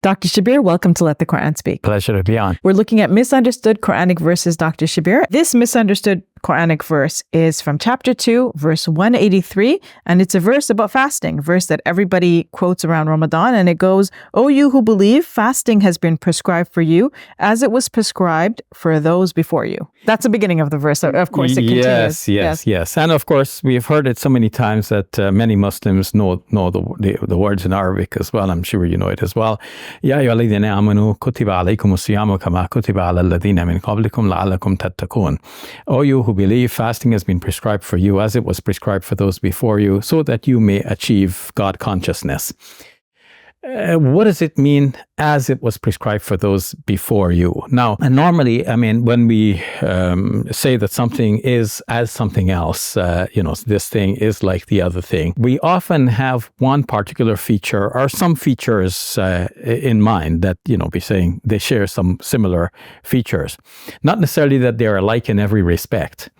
Dr. Shabir, welcome to Let the Quran Speak. Pleasure to be on. We're looking at misunderstood Quranic verses, Dr. Shabir. This misunderstood Quranic verse is from chapter 2, verse 183, and it's a verse about fasting, a verse that everybody quotes around Ramadan, and it goes, "O you who believe, fasting has been prescribed for you as it was prescribed for those before you." That's the beginning of the verse. Of course, it continues. Yes. And of course, we've heard it so many times that many Muslims know the words in Arabic as well. I'm sure you know it as well. يا أيها الذين آمنوا كتب عليكم الصيام كما كتب على الذين من قبلكم لعلكم تتقون. O you who believe, fasting has been prescribed for you as it was prescribed for those before you, so that you may achieve God consciousness. What does it mean as it was prescribed for those before you? Now, normally, when we say that something is as something else, this thing is like the other thing, we often have one particular feature or some features in mind that, we're saying they share some similar features. Not necessarily that they are alike in every respect.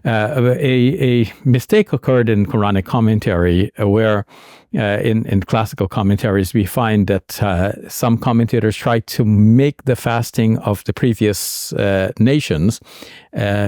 A mistake occurred in Quranic commentary where in classical commentaries we find that some commentators try to make the fasting of the previous nations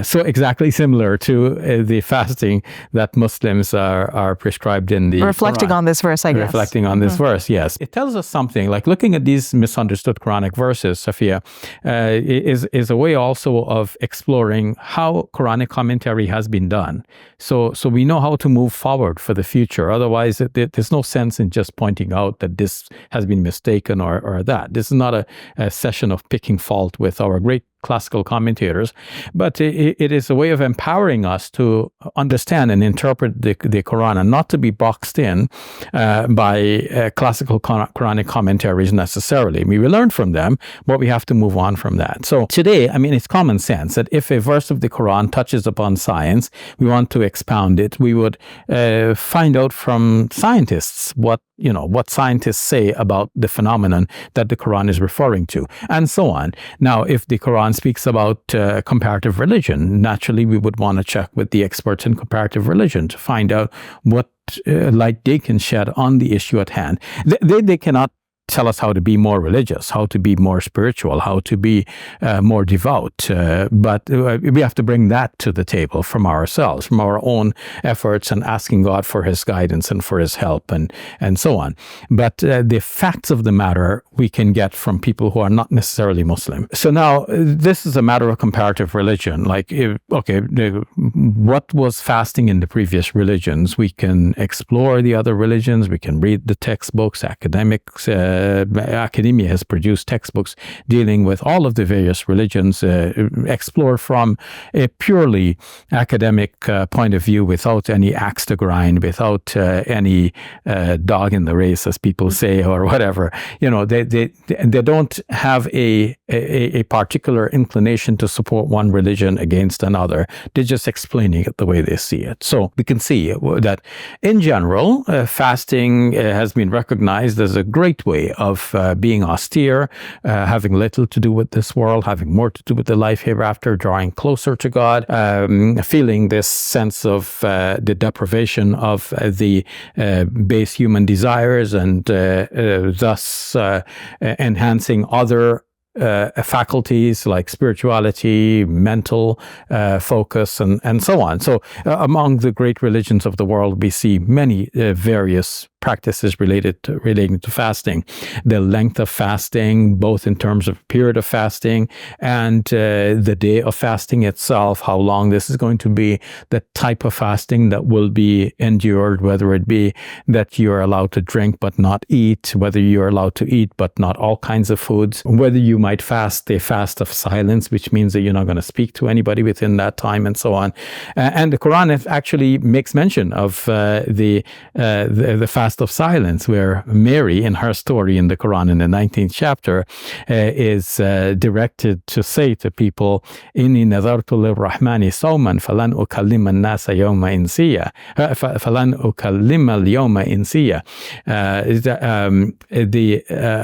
so exactly similar to the fasting that Muslims are prescribed in the Reflecting Quran. On this verse, I guess. Reflecting on this verse, yes. It tells us something, like looking at these misunderstood Quranic verses, Safia, is a way also of exploring how Quranic commentary has been done. So we know how to move forward for the future. Otherwise, there's no sense in just pointing out that this has been mistaken or that. This is not a session of picking fault with our great classical commentators, but it is a way of empowering us to understand and interpret the Quran and not to be boxed in by classical Quranic commentaries necessarily. We will learn from them, but we have to move on from that. So today, it's common sense that if a verse of the Quran touches upon science, we want to expound it. We would find out from scientists what scientists say about the phenomenon that the Quran is referring to, and so on. Now, if the Quran speaks about comparative religion, naturally we would want to check with the experts in comparative religion to find out what light they can shed on the issue at hand. They cannot tell us how to be more religious, how to be more spiritual, how to be more devout. But we have to bring that to the table from ourselves, from our own efforts and asking God for His guidance and for His help and so on. But the facts of the matter we can get from people who are not necessarily Muslim. So now this is a matter of comparative religion. Like, what was fasting in the previous religions? We can explore the other religions. We can read the textbooks, academics, academia has produced textbooks dealing with all of the various religions, explore from a purely academic point of view without any axe to grind, without any dog in the race, as people say, or whatever. They don't have a particular inclination to support one religion against another. They're just explaining it the way they see it. So we can see that in general, fasting has been recognized as a great way of being austere, having little to do with this world, having more to do with the life hereafter, drawing closer to God, feeling this sense of the deprivation of the base human desires, and thus enhancing other faculties like spirituality, mental focus, and so on. So among the great religions of the world, we see many various practices relating to fasting. The length of fasting, both in terms of period of fasting and the day of fasting itself, how long this is going to be, the type of fasting that will be endured, whether it be that you're allowed to drink but not eat, whether you're allowed to eat but not all kinds of foods, whether you might fast a fast of silence, which means that you're not going to speak to anybody within that time, and so on. And the Quran actually makes mention of the fast of silence, where Mary, in her story in the Quran in the 19th chapter, is directed to say to people, "Inni nadartu lirrahmani sawman falan ukallima an-nasa yawma insiya, falan ukallima al-yawma insiya."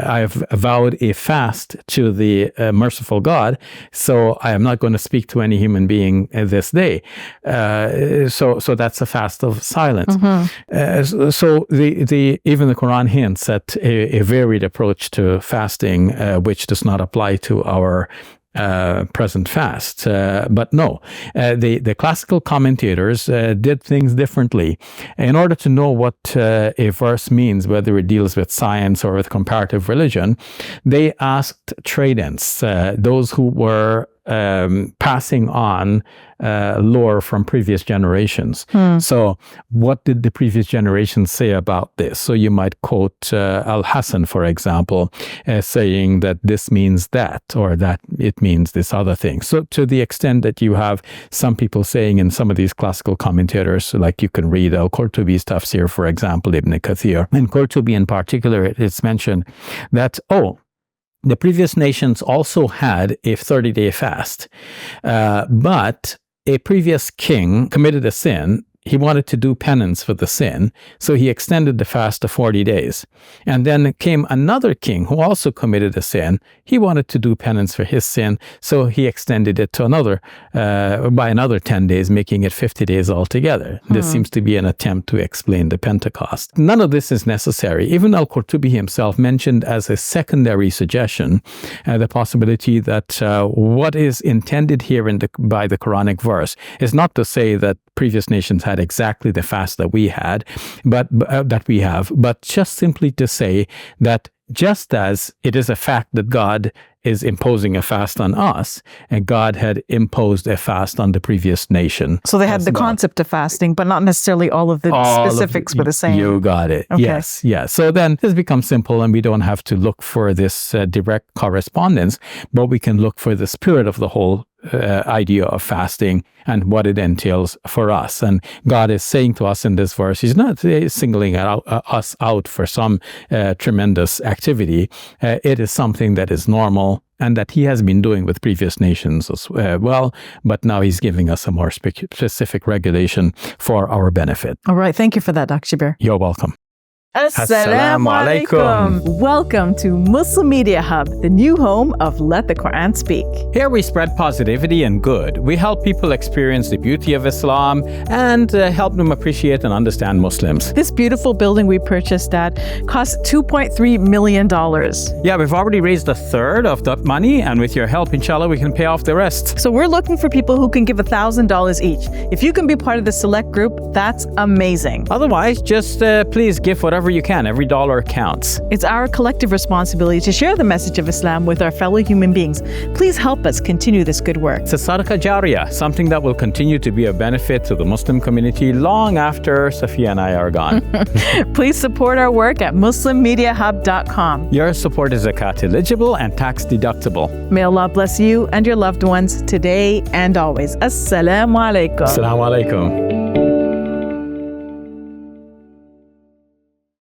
I have vowed a fast to the merciful God, so I am not going to speak to any human being this day. So that's a fast of silence. So even the Quran hints at a varied approach to fasting, which does not apply to our present fast. But no, the classical commentators did things differently. In order to know what a verse means, whether it deals with science or with comparative religion, they asked tradents, those who were passing on lore from previous generations. So what did the previous generations say about this? So you might quote Al-Hasan, for example, saying that this means that, or that it means this other thing. So to the extent that you have some people saying in some of these classical commentators, like you can read Al-Qurtubi's tafsir, for example, Ibn Kathir. In Qurtubi in particular, it's mentioned that, the previous nations also had a 30-day fast, but a previous king committed a sin. He wanted to do penance for the sin, so he extended the fast to 40 days. And then came another king who also committed a sin. He wanted to do penance for his sin, so he extended it to by another 10 days, making it 50 days altogether. This seems to be an attempt to explain the Pentecost. None of this is necessary. Even Al-Qurtubi himself mentioned as a secondary suggestion the possibility that what is intended here by the Quranic verse is not to say that previous nations had exactly the fast that we had, but just simply to say that just as it is a fact that God is imposing a fast on us, and God had imposed a fast on the previous nation. So they had the concept of fasting, but not necessarily all of the specifics were the same. You got it. Okay. Yes. So then this becomes simple, and we don't have to look for this direct correspondence, but we can look for the spirit of the whole idea of fasting and what it entails for us. And God is saying to us in this verse, He's not singling us out for some tremendous activity. It is something that is normal and that He has been doing with previous nations as well, but now He's giving us a more specific regulation for our benefit. All right. Thank you for that, Dr. Shabir. You're welcome. Assalamu alaikum. Welcome to Muslim Media Hub, the new home of Let the Quran Speak. Here we spread positivity and good. We help people experience the beauty of Islam and help them appreciate and understand Muslims. This beautiful building we purchased at cost $2.3 million. Yeah, we've already raised a third of that money, and with your help, inshallah, we can pay off the rest. So we're looking for people who can give $1,000 each. If you can be part of the select group, that's amazing. Otherwise, just please give whatever you can. Every dollar counts. It's our collective responsibility to share the message of Islam with our fellow human beings. Please help us continue this good work. It's a sadaqah jariyah, something that will continue to be a benefit to the Muslim community long after Safiya and I are gone. Please support our work at muslimmediahub.com. Your support is zakat eligible and tax deductible. May Allah bless you and your loved ones today and always. Assalamu alaikum. Assalamu alaikum.